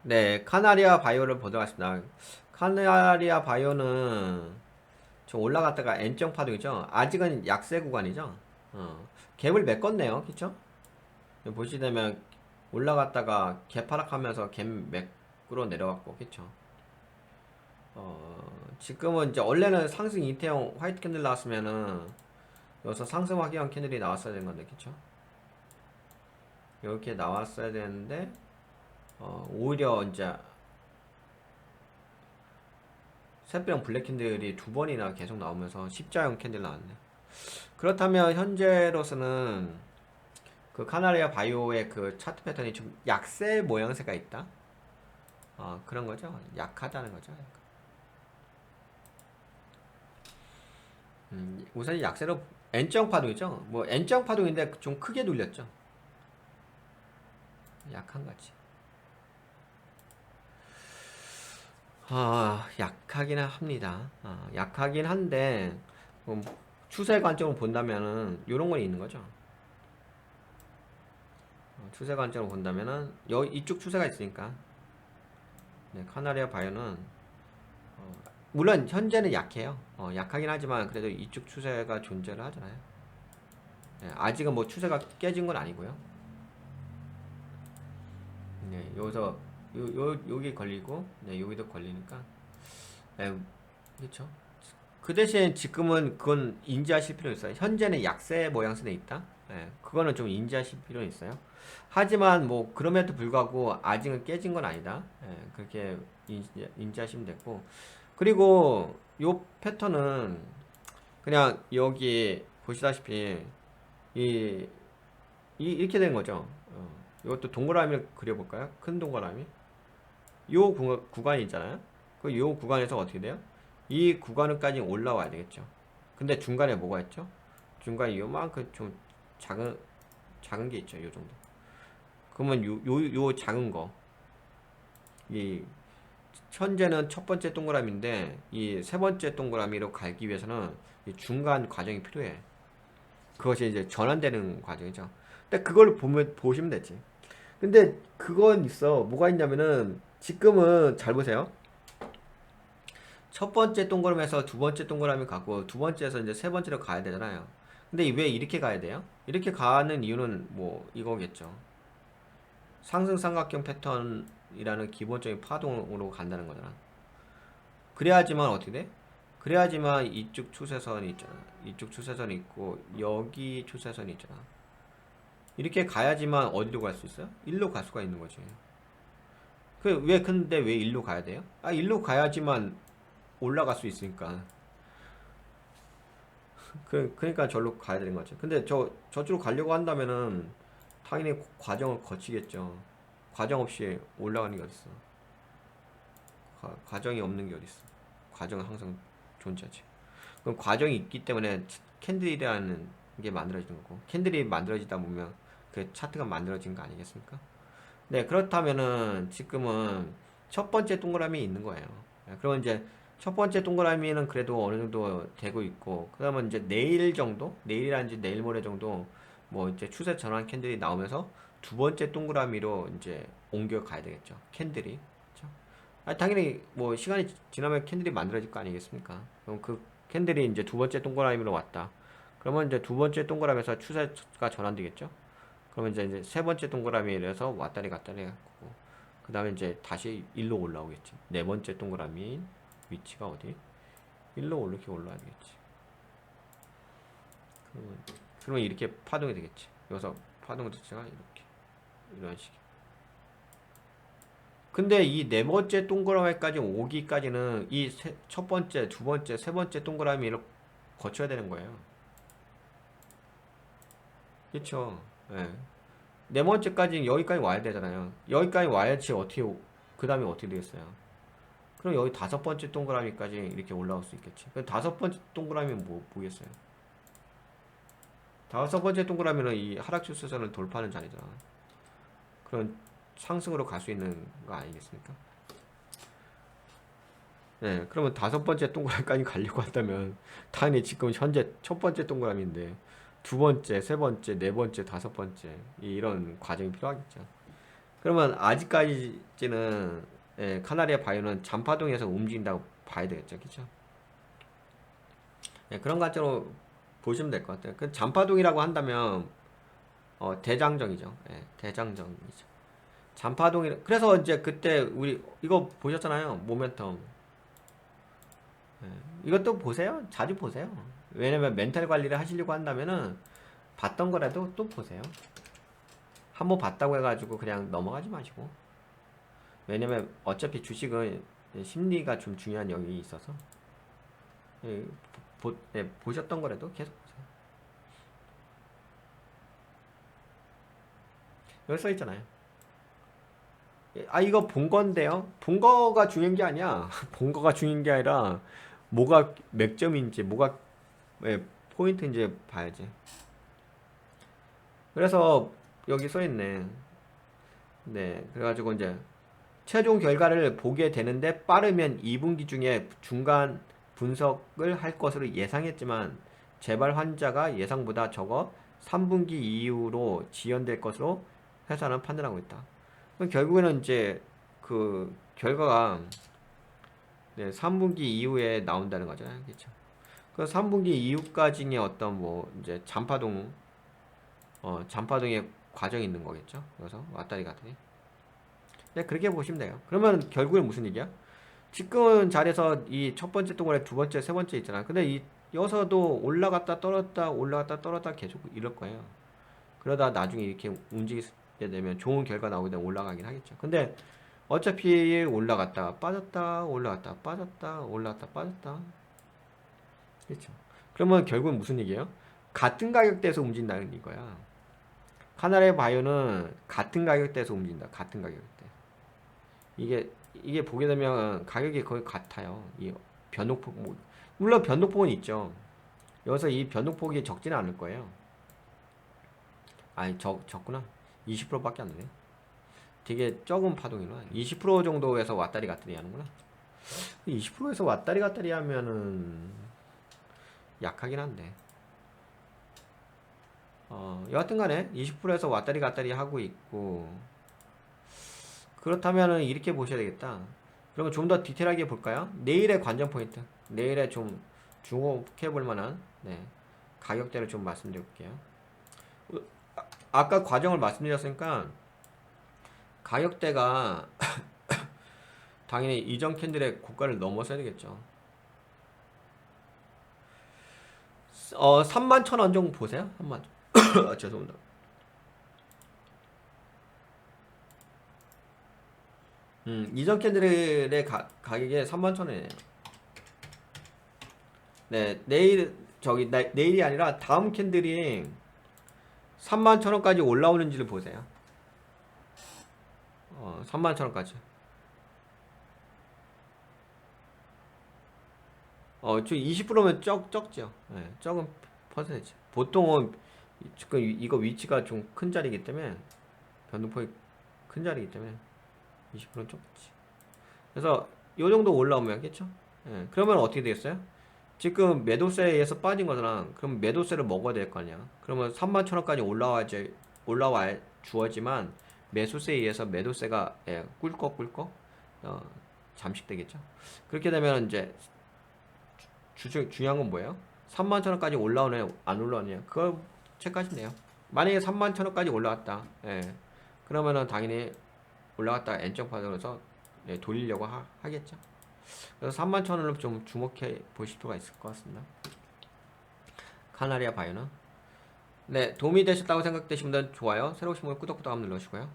네, 카나리아 바이오를 보도록 하겠습니다. 카나리아 바이오는 좀 올라갔다가 N정 파동이죠. 아직은 약세 구간이죠. 갭을 메꿨네요. 그쵸? 보시다면 올라갔다가 갭 하락하면서 갭 메꾸러 내려갔고, 그쵸? 지금은 이제 원래는 상승 이태형 화이트 캔들 나왔으면은 여기서 상승 확인형 캔들이 나왔어야 되는 건데, 그쵸? 이렇게 나왔어야 되는데, 오히려 이제 샛별형 블랙 캔들이 두 번이나 계속 나오면서 십자형 캔들 나왔네. 그렇다면 현재로서는 그 카나리아 바이오의 그 차트 패턴이 좀 약세 모양새가 있다. 그런 거죠. 약하다는 거죠. 우선 약세로 N정 파동이죠. 뭐 N정 파동인데 좀 크게 눌렸죠. 약한 거지. 약하긴 합니다. 약하긴 한데 추세 관점으로 본다면은 요런 건 있는 거죠. 추세 관점으로 본다면은 이쪽 추세가 있으니까 네, 카나리아 바이오는 물론 현재는 약해요. 약하긴 하지만 그래도 이쪽 추세가 존재를 하잖아요. 네, 아직은 뭐 추세가 깨진 건 아니고요. 네, 여기서 여기 걸리고 네, 여기도 걸리니까 네, 그렇죠. 그 대신 지금은 그건 인지하실 필요 있어요. 현재는 약세 모양새에 있다. 네, 그거는 좀 인지하실 필요는 있어요. 하지만 뭐 그럼에도 불구하고 아직은 깨진 건 아니다. 네, 그렇게 인지하시면 됐고 그리고 요 패턴은 그냥 여기 보시다시피 이, 이렇게 된 거죠. 이것도 동그라미를 그려볼까요? 큰 동그라미. 요 구간이 있잖아요. 그 요 구간에서 어떻게 돼요? 이 구간까지 올라와야 되겠죠. 근데 중간에 뭐가 있죠? 중간에 요만큼 좀 작은 게 있죠. 요 정도. 그러면 요 작은 거. 이 현재는 첫 번째 동그라미인데 이 세 번째 동그라미로 가기 위해서는 이 중간 과정이 필요해. 그것이 이제 전환되는 과정이죠. 근데 그걸 보시면 되지. 근데 그건 있어. 뭐가 있냐면은 지금은 잘 보세요. 첫 번째 동그라미에서 두 번째 동그라미 가고 두 번째에서 이제 세 번째로 가야 되잖아요. 근데 왜 이렇게 가야 돼요? 이렇게 가는 이유는 뭐 이거겠죠. 상승 삼각형 패턴이라는 기본적인 파동으로 간다는 거잖아. 그래야지만 어떻게 돼? 그래야지만 이쪽 추세선이 있잖아. 이쪽 일추세선이 있고 여기 추세선이 있잖아. 이렇게 가야지만 어디로 갈 수 있어요? 일로 갈 수가 있는 거지. 근데 왜 일로 가야 돼요? 일로 가야지만 올라갈 수 있으니까. 그러니까 절로 가야 되는 거죠. 근데 저쪽으로 가려고 한다면은 당연히 과정을 거치겠죠. 과정 없이 올라가는 게 어딨어. 과정이 없는 게 어딨어. 과정은 항상 존재하지. 그럼 과정이 있기 때문에 캔들이라는 게 만들어지는 거고, 캔들이 만들어지다 보면 그 차트가 만들어진 거 아니겠습니까? 네, 그렇다면은 지금은 첫 번째 동그라미 있는 거예요. 네, 그러면 이제 첫 번째 동그라미는 그래도 어느 정도 되고 있고, 그러면 이제 내일 정도, 내일이란지 내일 모레 정도 뭐 이제 추세 전환 캔들이 나오면서 두 번째 동그라미로 이제 옮겨가야 되겠죠. 캔들이. 그렇죠? 당연히 뭐 시간이 지나면 캔들이 만들어질 거 아니겠습니까? 그럼 그 캔들이 이제 두 번째 동그라미로 왔다. 그러면 이제 두 번째 동그라미에서 추세가 전환되겠죠. 그러면 이제 세 번째 동그라미에서 왔다리 갔다리 하고 그 다음에 이제 다시 일로 올라오겠지. 네 번째 동그라미 위치가 어디? 일로 이렇게 올라야 되겠지. 그러면 이렇게 파동이 되겠지. 여기서 파동 자체가 이렇게 이런 식. 근데 이 네 번째 동그라미까지 오기까지는 이 첫 번째, 두 번째, 세 번째 동그라미를 거쳐야 되는 거예요. 그렇죠? 예. 네 번째까지 여기까지 와야 되잖아요. 여기까지 와야지 그 다음에 어떻게 되겠어요? 그럼 여기 다섯 번째 동그라미까지 이렇게 올라올 수 있겠지. 그 다섯 번째 동그라미는 뭐겠어요? 다섯 번째 동그라미는 이 하락 추세선을 돌파하는 자리잖아. 그런 상승으로 갈 수 있는 거 아니겠습니까? 네, 그러면 다섯 번째 동그라미까지 가려고 한다면 당연히 지금 현재 첫 번째 동그라미인데 두 번째, 세 번째, 네 번째, 다섯 번째 이런 과정이 필요하겠죠. 그러면 아직까지는 예, 카나리아 바이오는 잔파동에서 움직인다고 봐야 되겠죠, 그렇죠? 예, 그런 관점으로 보시면 될 것 같아요. 그 잔파동이라고 한다면 대장정이죠. 예, 대장정이죠. 잔파동이 그래서 이제 그때 우리 이거 보셨잖아요, 모멘텀. 예, 이것도 보세요. 자주 보세요. 왜냐면 멘탈 관리를 하시려고 한다면은 봤던 거라도 또 보세요. 한번 봤다고 해가지고 그냥 넘어가지 마시고. 왜냐면 어차피 주식은 심리가 좀 중요한 영역이 있어서 예, 보셨던 거라도 계속 보세요. 여기 써 있잖아요. 아 이거 본 건데요. 본 거가 중요한 게 아니야. 본 거가 중요한 게 아니라 뭐가 맥점인지 뭐가 예, 포인트인지 봐야지. 그래서 여기 써 있네. 네, 그래가지고 이제 최종 결과를 보게 되는데 빠르면 2분기 중에 중간 분석을 할 것으로 예상했지만 재발 환자가 예상보다 적어 3분기 이후로 지연될 것으로 회사는 판단하고 있다. 그럼 결국에는 이제 그 결과가 네, 3분기 이후에 나온다는 거잖아요. 그렇죠? 그 3분기 이후까지의 어떤 뭐 이제 잔파동의 과정이 있는 거겠죠. 그래서 왔다리 갔다리. 네, 그렇게 보시면 돼요. 그러면 결국엔 무슨 얘기야? 지금 자리에서 이 첫 번째 동안에 두 번째, 세 번째 있잖아. 근데 이 여기서도 올라갔다 떨어졌다 올라갔다 떨어졌다 계속 이럴 거예요. 그러다 나중에 이렇게 움직이게 되면 좋은 결과 나오게 되면 올라가긴 하겠죠. 근데 어차피 올라갔다 빠졌다 올라갔다 빠졌다 올라갔다 빠졌다. 그렇죠. 그러면 결국은 무슨 얘기예요? 같은 가격대에서 움직인다는 이거야. 카나레 바이오는 같은 가격대에서 움직인다. 같은 가격대. 이게 보게 되면 가격이 거의 같아요. 이 변동폭 물론 변동폭은 있죠. 여기서 이 변동폭이 적지는 않을 거예요. 아니 적구나. 20%밖에 안 되네. 되게 적은 파동이구나. 20% 정도에서 왔다리 갔다리 하는구나. 20%에서 왔다리 갔다리 하면은 약하긴 한데. 여하튼 간에 20%에서 왔다리 갔다리 하고 있고, 그렇다면은 이렇게 보셔야 되겠다. 그러면 좀 더 디테일하게 볼까요? 내일의 관전 포인트. 내일에 좀 주목해 볼 만한 네, 가격대를 좀 말씀드려 볼게요. 아까 과정을 말씀드렸으니까 가격대가 당연히 이전 캔들의 고가를 넘어서야 되겠죠. 31,000원 정도 보세요. 3만. 죄송합니다. 이전 캔들의 가격이 31,000원이에요. 네, 내일이 아니라 다음 캔들이 31,000원까지 올라오는지를 보세요. 31,000원까지. 저 20%면 적죠. 네, 적은 퍼센테이지. 보통은 지금 이거 위치가 좀 큰 자리이기 때문에 변동폭이 큰 자리이기 때문에 20%는 적지. 그래서 요 정도 올라오면 겠죠. 예, 그러면 어떻게 되겠어요? 지금 매도세에 의해서 빠진 거잖아. 그럼 매도세를 먹어야 될 거 아니야. 그러면 31,000원까지 올라와 주어지만 매수세에 의해서 매도세가 예, 꿀꺽꿀꺽 잠식되겠죠. 그렇게 되면 이제 중요한 건 뭐예요? 31,000원까지 올라오냐 안 올라오냐 그걸 체크하시면 돼요. 만약에 31,000원까지 올라왔다. 예, 그러면은 당연히 올라갔다가 N점 파동에서 예, 돌리려고 하겠죠. 그래서 31,000원을 좀 주목해 보실 필요가 있을 것 같습니다. 카나리아 바이오는 네, 도움이 되셨다고 생각되시면 좋아요, 새로 오신 분들 구독 한번 눌러주시고요.